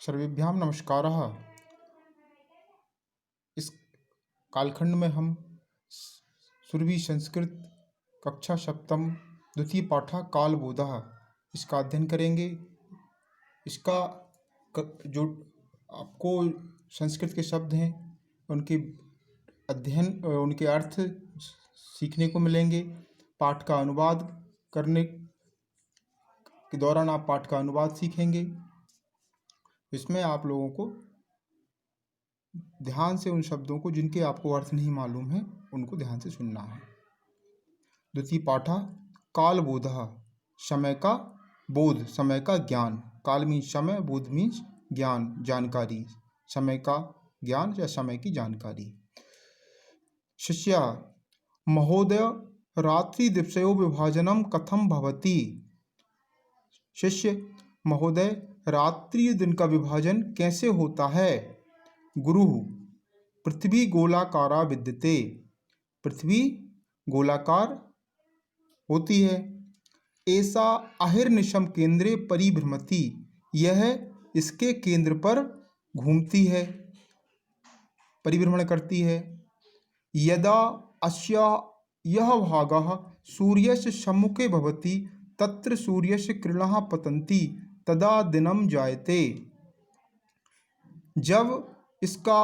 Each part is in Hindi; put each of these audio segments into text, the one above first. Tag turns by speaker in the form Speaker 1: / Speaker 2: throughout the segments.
Speaker 1: सर्वेभ्यां नमस्कारः। इस कालखंड में हम सुरभि संस्कृत कक्षा सप्तम द्वितीय पाठा कालबोधः इसका अध्ययन करेंगे। इसका जो आपको संस्कृत के शब्द हैं उनके अध्ययन उनके अर्थ सीखने को मिलेंगे। पाठ का अनुवाद करने के दौरान आप पाठ का अनुवाद सीखेंगे। इसमें आप लोगों को ध्यान से उन शब्दों को जिनके आपको अर्थ नहीं मालूम है उनको ध्यान से सुनना है। द्वितीय पाठा कालबोधः, समय का बोध, समय का ज्ञान। काल मीन्स समय, बोध मीन्स ज्ञान, जानकारी, समय का ज्ञान या समय की जानकारी। शिष्य महोदय रात्रि दिवसयो विभाजनम कथम भवति। शिष्य महोदय रात्रि दिन का विभाजन कैसे होता है। गुरु पृथ्वी गोलाकारा विद्यते, पृथ्वी गोलाकार होती है। ऐसा अहिर्निशम केंद्रे परिभ्रमति, यह इसके केंद्र पर घूमती है, परिभ्रमण करती है। यदा अस्या यह भागः सूर्यस्य सम्मुखे भवति तत्र सूर्यस्य किरणः पतन्ति तदा दिनं जायते। जब इसका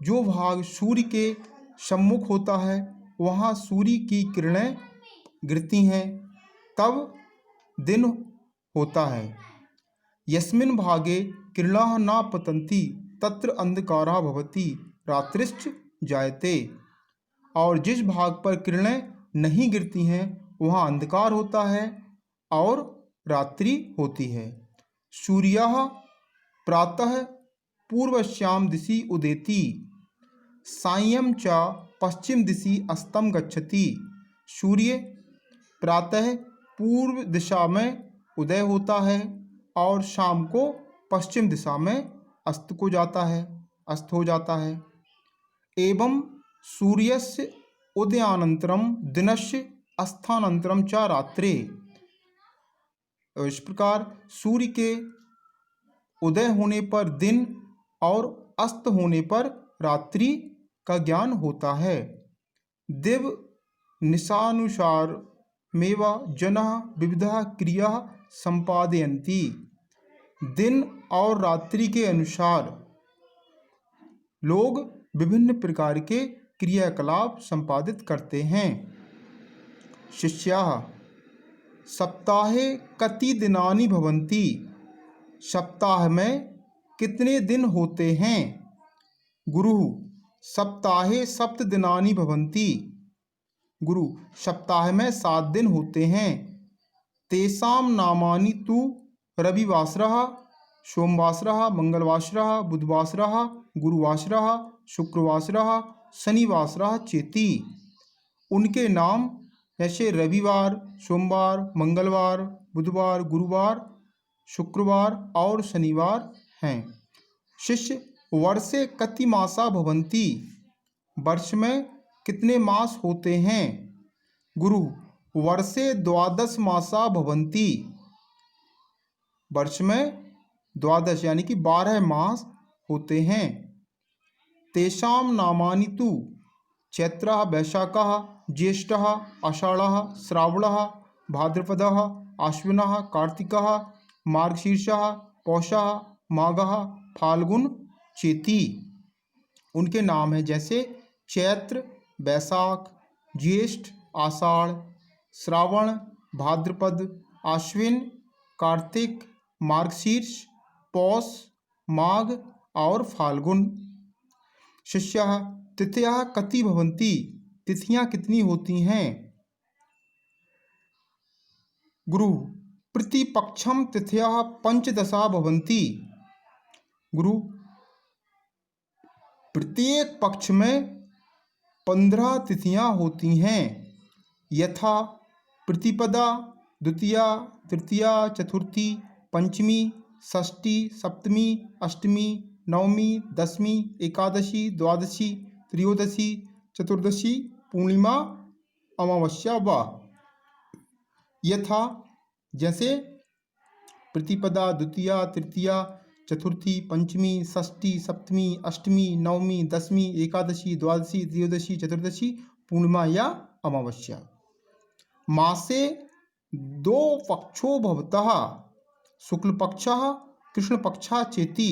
Speaker 1: जो भाग सूर्य के सम्मुख होता है वहाँ सूर्य की किरणें गिरती हैं, तब दिन होता है। यस्मिन् भागे किरणाः न पतन्ति तत्र अंधकारः भवति रात्रिश्च जायते। और जिस भाग पर किरणें नहीं गिरती हैं वहाँ अंधकार होता है और रात्रि होती है। सूर्यः प्रातः पूर्वश्याम दिशि उदेति सायं च पश्चिम दिशि अस्तं गच्छति। सूर्य प्रातः पूर्व दिशा में उदय होता है और शाम को पश्चिम दिशा में अस्त हो जाता है। एवं सूर्यस्य उदयानंतरम दिनस्य अस्थानंतरम च रात्रे। इस प्रकार सूर्य के उदय होने पर दिन और अस्त होने पर रात्रि का ज्ञान होता है। दिव निशानुसार मेवा जनः विविधा क्रिया संपादयन्ति। दिन और रात्रि के अनुसार लोग विभिन्न प्रकार के क्रियाकलाप संपादित करते हैं। शिष्याः सप्ताहे कति दिनानि भवन्ति। सप्ताह में कितने दिन होते हैं। गुरु सप्ताहे सप्त दिनानि भवन्ति। गुरु सप्ताह में 7 दिन होते हैं। तेषां नामानि तु रविवासरः, सोमवासरः, मंगलवासरः, बुधवासरः, गुरुवासरः, शुक्रवासरः, शनिवासरः चेति। उनके नाम जैसे रविवार, सोमवार, मंगलवार, बुधवार, गुरुवार, शुक्रवार और शनिवार हैं। शिष्य वर्षे कति मासा भवन्ति। वर्ष में कितने मास होते हैं। गुरु वर्षे 12 मासा भवन्ति। वर्ष में 12 यानी कि 12 मास होते हैं। तेषां नामानि तु चैत्रः, वैशाखः, ज्येष्ठः, आषाढ़ः, श्रावणः, भाद्रपदः, आश्विनः, कार्तिकः, मार्गशीर्षः, पौषः, माघः, फाल्गुन चेति। उनके नाम हैं जैसे चैत्र, वैशाख, ज्येष्ठ, आषाढ़, श्रावण, भाद्रपद, आश्विन, कार्तिक, मार्गशीर्ष, पौष, माघ और फाल्गुन। शिष्यः तिथयः कति भवन्ति। तिथियां कितनी होती हैं। गुरु प्रतिपक्षम तिथयः 15 भवन्ति। गुरु प्रत्येक पक्ष में 15 तिथियां होती हैं। यथा प्रतिपदा, द्वितीया, तृतीया, चतुर्थी, पंचमी, षष्ठी, सप्तमी, अष्टमी, नवमी, दशमी, एकादशी, द्वादशी, त्रयोदशी, चतुर्दशी, पूर्णिमा, अमावस्या व। यथा जैसे प्रतिपदा, द्वितीया, तृतीया, चतुर्थी, पंचमी, षष्ठी, सप्तमी, अष्टमी, नवमी, दसवीं, एकादशी, द्वादशी, त्रयोदशी, चतुर्दशी, पूर्णिमा या अमावस्या। मासे दो पक्षो भवतः शुक्ल पक्षः कृष्ण पक्षः चेति।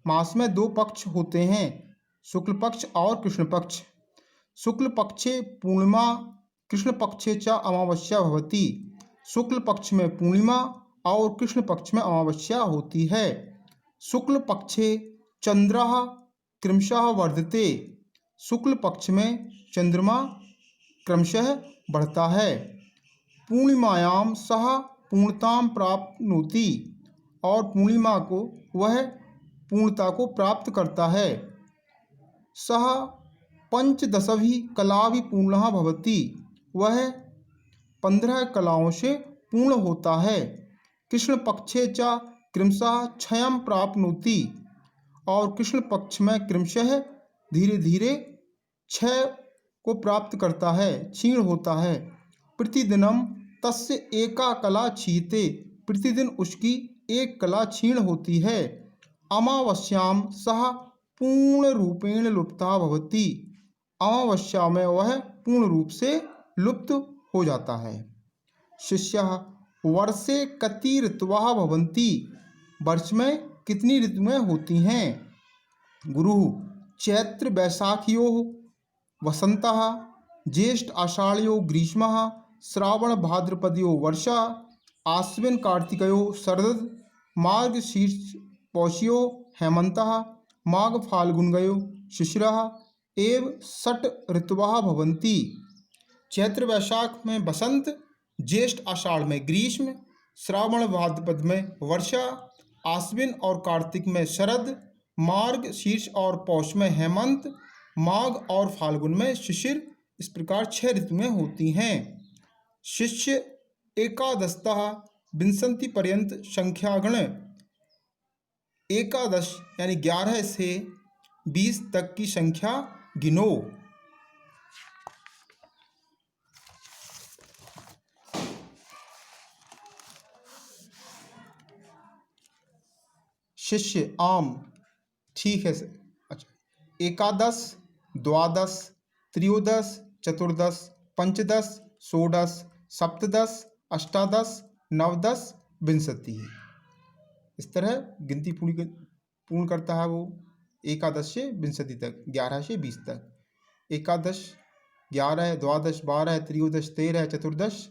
Speaker 1: मास में दो पक्ष होते हैं, शुक्ल पक्ष और कृष्ण पक्ष। शुक्ल पक्षे पूर्णिमा कृष्ण पक्षे च अमावस्या भवति। शुक्ल पक्ष में पूर्णिमा और कृष्ण पक्ष में अमावस्या होती है। शुक्ल पक्षे चंद्रः क्रमशः वर्धते। शुक्ल पक्ष में चंद्रमा क्रमशः बढ़ता है। पूर्णिमायां सह पूर्णतां प्राप्नोति। और पूर्णिमा को वह पूर्णता को प्राप्त करता है। सह पंचदशभिः कलाभिः पूर्णः भवति। वह 15 कलाओं से पूर्ण होता है। कृष्ण पक्षे च क्रमशः क्षयं प्राप्नोति। और कृष्ण पक्ष में क्रमशः धीरे धीरे क्षय को प्राप्त करता है, क्षीण होता है। प्रतिदिनम तस्य एका कला क्षीयते। प्रतिदिन उसकी एक कला क्षीण होती है। अमावस्याम सह पूर्ण रूपेण लुप्ता भवति। अमावस्या में वह पूर्ण रूप से लुप्त हो जाता है। शिष्यः वर्षे कति ऋतवः भवन्ति। वर्ष में कितनी ऋतुएं होती हैं? गुरु चैत्र वैशाखयोः वसन्तः, ज्येष्ठ आषाढ़योः ग्रीष्मः, श्रावण भाद्रपदयोः वर्षा, आश्विन कार्तिकयोः शरद, मार्गशीर्ष पौषयोः हेमन्तः, माघ फाल्गुनयोः शिशिरः एव षट् ऋतवः भवन्ति। चैत्र वैशाख में बसंत, ज्येष्ठ आषाढ़ में ग्रीष्म, श्रावण भाद्रपद में वर्षा, आश्विन और कार्तिक में शरद, मार्ग शीर्ष और पौष में हेमंत, माघ और फाल्गुन में शिशिर। इस प्रकार 6 ऋतुएं होती हैं। शिष्य एकादशतः विंशति पर्यंत संख्यागण एकादश यानी 11 से 20 तक की संख्या गिनो। शिष्य आम ठीक है सर। अच्छा, एकादश, द्वादश, त्रयोदश, चतुर्दश, पंचदश, षोडश, सप्तदश, अष्टादश, नवदश, विंशति। इस तरह गिनती पूर्ण करता है वो एकादश से विंशति तक, 11 से 20 तक। एकादश 11, द्वादश 12, त्रयोदश 13, चतुर्दश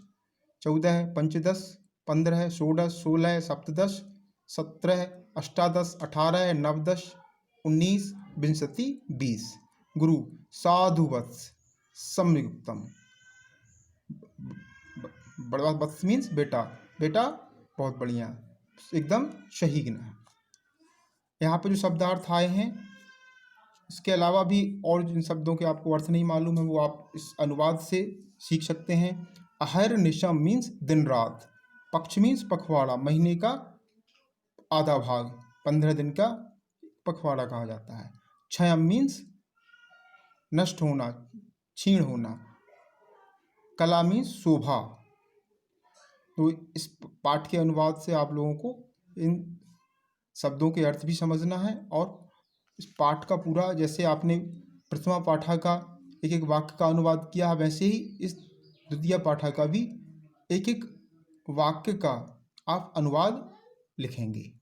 Speaker 1: 14, पंचदश 15, षोडश 16, सप्तदश 17, अष्टादश 18, नवदश 19, विंशति 20। गुरु साधुवत्स सम्यक्तम। बड़ा वत्स मीन्स बेटा, बेटा बहुत बढ़िया, एकदम सही गिना है। यहाँ पे जो शब्दार्थ आए हैं, इसके अलावा भी और जिन शब्दों के आपको अर्थ नहीं मालूम है वो आप इस अनुवाद से सीख सकते हैं। अहर निशम मीन्स दिन रात, पक्ष मीन्स पखवाड़ा, महीने का आधा भाग, 15 दिन का पखवाड़ा कहा जाता है। क्षयम मीन्स नष्ट होना, क्षीण होना। कला मीन्स शोभा। तो इस पाठ के अनुवाद से आप लोगों को इन शब्दों के अर्थ भी समझना है और इस पाठ का पूरा, जैसे आपने प्रथमा पाठा का एक एक वाक्य का अनुवाद किया, वैसे ही इस द्वितीय पाठा का भी एक एक वाक्य का आप अनुवाद लिखेंगे।